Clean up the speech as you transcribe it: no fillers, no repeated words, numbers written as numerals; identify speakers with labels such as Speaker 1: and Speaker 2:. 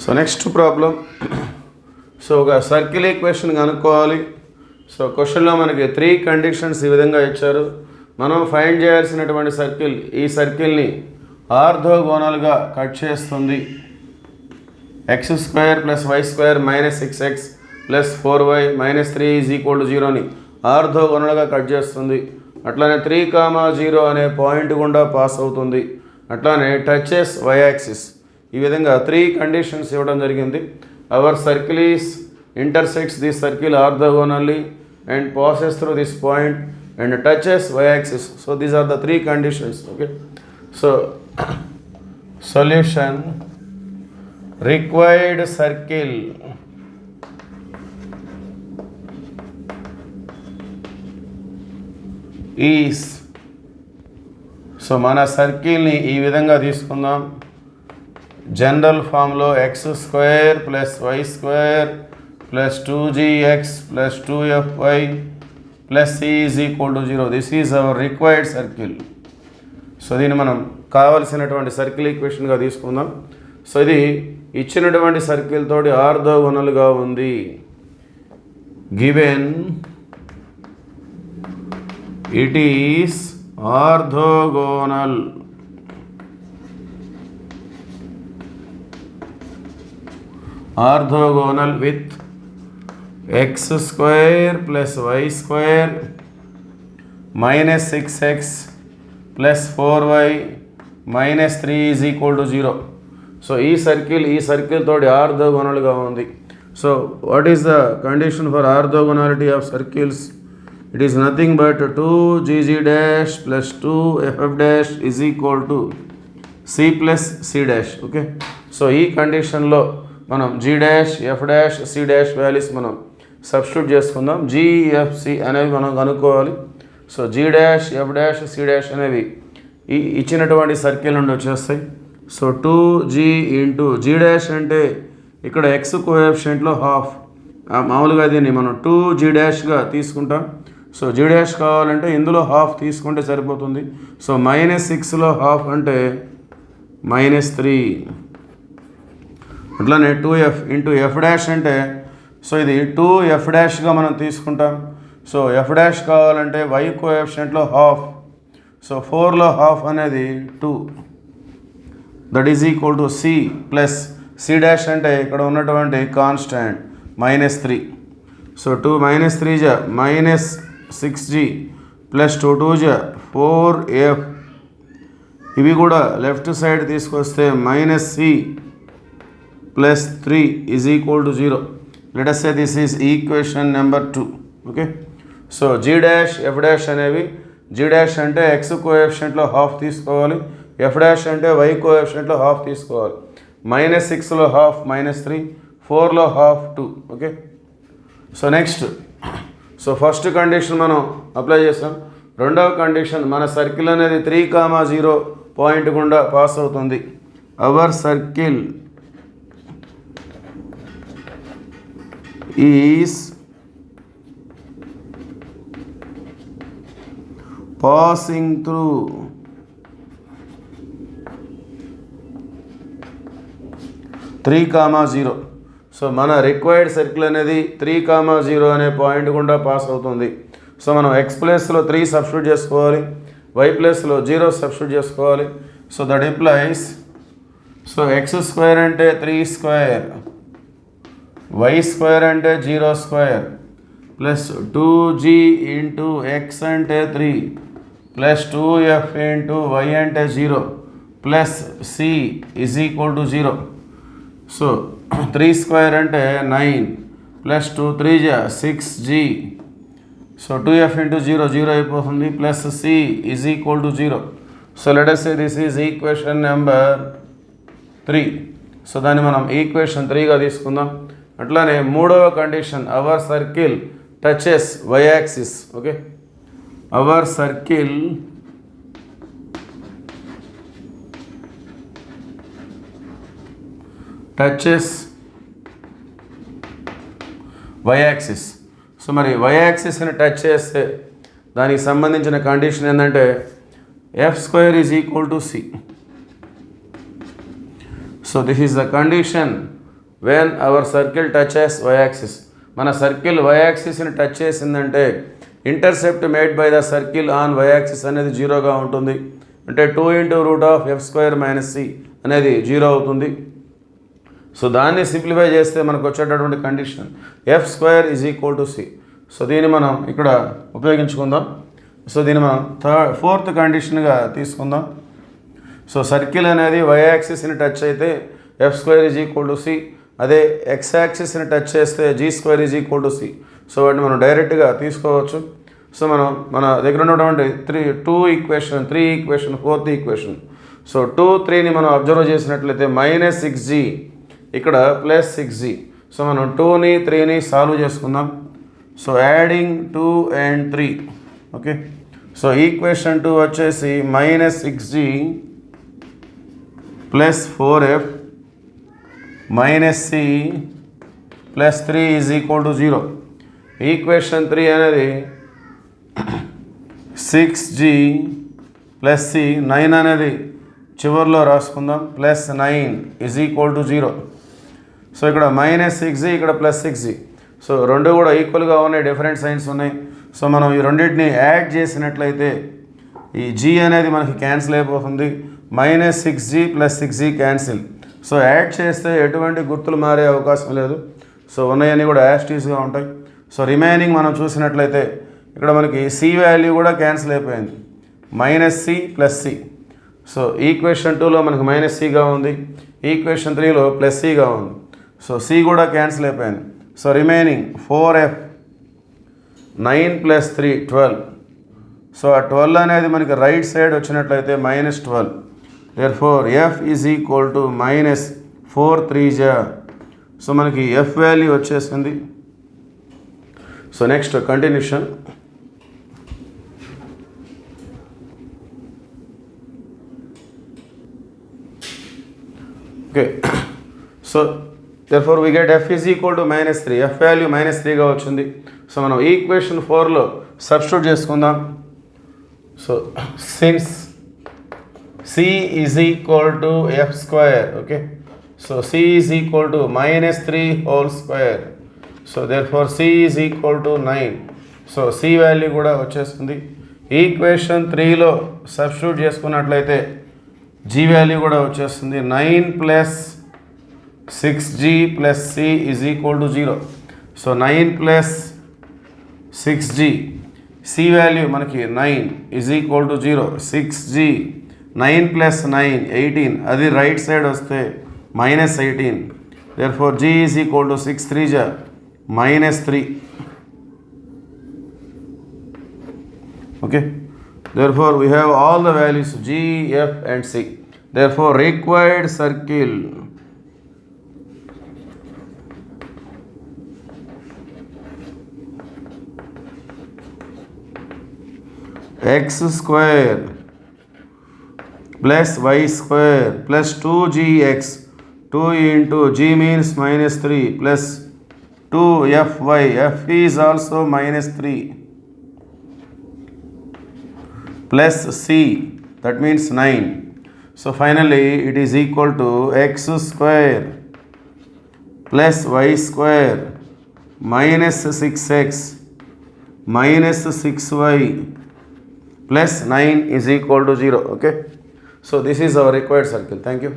Speaker 1: So next problem. So ఒక circle equation కనుక్కోవాలి. So క్వశ్చన్లో మనకి 3 కండిషన్స్ ఈ విధంగా ఇచ్చారు. మనం ఫైండ్ చేయాల్సినటువంటి సర్కిల్, ఈ సర్కిల్ని ఆర్థోగోనల్గా కట్ చేస్తుంది. x² + y² - 6x + 4y - 3 = 0ని ఆర్థోగోనల్గా cut చేస్తుంది. అట్లానే 3,0 అనే పాయింట్ గుండా పాస్ అవుతుంది. అట్లానే టచెస్ y యాక్సిస్. ఈ విధంగా 3 కండిషన్స్ ఇవ్వడం జరిగింది. Our circle is intersects this circle orthogonally and passes through this point and touches y axis. So these are the 3 conditions. Okay, so solution: required circle is, so మన సర్కిల్ని ఈ విధంగా తీసుకుందాం. General ఫామ్లో x² + y² + 2gx + 2fy + c = 0. This is our required circle. So దీన్ని మనం కావలసినటువంటి circle ఈక్వేషన్గా తీసుకుందాం. So ఇది ఇచ్చినటువంటి సర్కిల్ తోటి ఆర్థోగోనల్గా ఉంది. Given it is orthogonal with x² + y² - 6x + 4y - 3 = 0. So ఈ సర్కిల్ తోటి ఆర్థోగోనల్గా ఉంది. So what is the condition for orthogonality of circles? It is nothing but 2gg' + 2ff' = c + c'. Okay, so ఈ కండిషన్లో మనం g', f', c' వాల్యూస్ మనం substitute చేసుకుందాం. g, f, c అనేవి మనం కనుక్కోవాలి. సో g', f', c' అనేవి ఈ ఇచ్చినటువంటి సర్కిల్ నుండి వచ్చేస్తాయి. సో 2g × g' అంటే ఇక్కడ x కోఎఫిషియంట్లో హాఫ్, మామూలుగా దీన్ని మనం 2g' తీసుకుంటాం. సో g' కావాలంటే ఇందులో హాఫ్ తీసుకుంటే సరిపోతుంది. సో -6లో హాఫ్ అంటే -3. అట్లానే 2f × f' అంటే సో ఇది 2f' మనం తీసుకుంటాం. సో f' కావాలంటే y కోఎఫిషియంట్లో హాఫ్. సో 4లో హాఫ్ అనేది 2, that is equal to c + c' అంటే ఇక్కడ ఉన్నటువంటి కాన్స్టాంట్ -3. So 2 - 3 -6g + 2 2 4f. ఇవి కూడా లెఫ్ట్ సైడ్ తీసుకొస్తే -c + 3 = 0. Let us say this is equation number 2. Okay, so g', f' అనేవి, g' అంటే x కోఎఫిషియంట్లో హాఫ్ తీసుకోవాలి, f' అంటే y కోఎఫిషియంట్లో హాఫ్ తీసుకోవాలి. -6లో హాఫ్ -3, 4లో half 2. Okay, so next, so first condition మనం అప్లై చేసాం. రెండవ కండిషన్, మన సర్కిల్ అనేది 3,0 పాయింట్ గుండా పాస్ అవుతుంది. Our circle is passing through 3,0. So మన రిక్వైర్డ్ సర్కిల్ అనేది 3,0 అనే పాయింట్ గుండా పాస్ అవుతుంది. సో మనం x ప్లేస్లో 3 సబ్స్టిట్యూట్ చేసుకోవాలి, y ప్లేస్లో 0 సబ్స్టిట్యూట్ చేసుకోవాలి. So that implies, so x² అంటే 3², y² అంటే 0² + 2g × x అంటే 3 + 2f × y అంటే 0 + c = 0. సో 3² అంటే 9 + 2 3 6g. సో 2f × 0 0 అయిపోతుంది, + c = 0. So let us say this is equation number 3. So దాన్ని మనం ఈక్వేషన్ 3గా తీసుకుందాం. అట్లానే మూడవ condition, our circle touches y axis. Okay, our circle touches y axis. So మరి y యాక్సిస్ని టచ్ చేస్తే దానికి సంబంధించిన కండిషన్ ఏంటంటే f² = c. So this is the condition when our circle touches y axis. మన సర్కిల్ వై యాక్సిస్ని టచ్ చేసిందంటే intercept made by the circle on y axis అనేది జీరోగా ఉంటుంది. అంటే 2 × f² - c అనేది జీరో అవుతుంది. సో దాన్ని సింప్లిఫై చేస్తే మనకు వచ్చేటటువంటి కండిషన్ f² = c. సో దీన్ని మనం ఇక్కడ ఉపయోగించుకుందాం. సో దీన్ని మనం ఫోర్త్ కండిషన్గా తీసుకుందాం. సో సర్కిల్ అనేది వై యాక్సిస్ని టచ్ అయితే f² = c. అదే ఎక్స్ యాక్సిస్ని టచ్ చేస్తే g² = c. సో వాటిని మనం డైరెక్ట్గా తీసుకోవచ్చు. సో మన దగ్గర ఉన్నటువంటి 3 ఈక్వేషన్ ఫోర్త్ ఈక్వేషన్. సో 2, 3ని మనం అబ్జర్వ్ చేసినట్లయితే -6g ఇక్కడ +6g. సో మనం 2ని 3ని సాల్వ్ చేసుకుందాం. So adding 2 and 3. Okay. So equation 2 వచ్చేసి -6g + 4f - c + 3 = 0. ఈక్వేషన్ 3 అనేది 6g + c 9 అనేది చివరిలో రాసుకుందాం +9 = 0. సో ఇక్కడ -6g ఇక్కడ +6g. సో రెండు కూడా ఈక్వల్గా ఉన్నాయి, డిఫరెంట్ సైన్స్ ఉన్నాయి. సో మనం ఈ రెండింటిని యాడ్ చేసినట్లయితే ఈ g అనేది మనకి క్యాన్సిల్ అయిపోతుంది. -6g + 6g cancel. So add చేస్తే ఎటువంటి గుర్తులు మారే అవకాశం లేదు. సో ఉన్నాయన్నీ కూడా యాస్టీస్గా ఉంటాయి. సో రిమైనింగ్ మనం చూసినట్లయితే ఇక్కడ మనకి c వాల్యూ కూడా క్యాన్సిల్ అయిపోయింది, -c + c. సో ఈక్వేషన్ 2లో మనకి -cగా ఉంది, ఈక్వేషన్ 3లో +cగా ఉంది. సో c కూడా క్యాన్సిల్ అయిపోయింది. So remaining 4f 9 + 3 12. సో ఆ 12 అనేది మనకి రైట్ సైడ్ వచ్చినట్లయితే -12. therefore f = -4 3 సో మనకి f వాల్యూ వచ్చేసింది. So next continuation. Okay. So therefore we get f = -3. f value -3గా వచ్చింది. సో మనం ఈక్వేషన్ 4లో సబ్స్టిట్యూట్ చేసుకుందాం. So since c = f². Okay. So c = -3 whole square. So therefore c = 9. So c value కూడా వచ్చేస్తుంది. Equation 3లో substitute చేసుకున్నట్లయితే g value కూడా వచ్చేస్తుంది. 9 + 6g + c = 0. So 9 + 6g, c value మనకి 9 = 0. 6g 9 + 9 18, అది రైట్ సైడ్ వస్తే -18. therefore g = 6 3 -3. okay. therefore we have all the values g, f and c. therefore required circle x² + y² + 2gx. 2 × g means -3 plus 2fy. f is also -3 plus c, that means 9. So finally it is equal to x² + y² -6x -6y plus 9 = 0. okay. So this is our required circle. Thank you.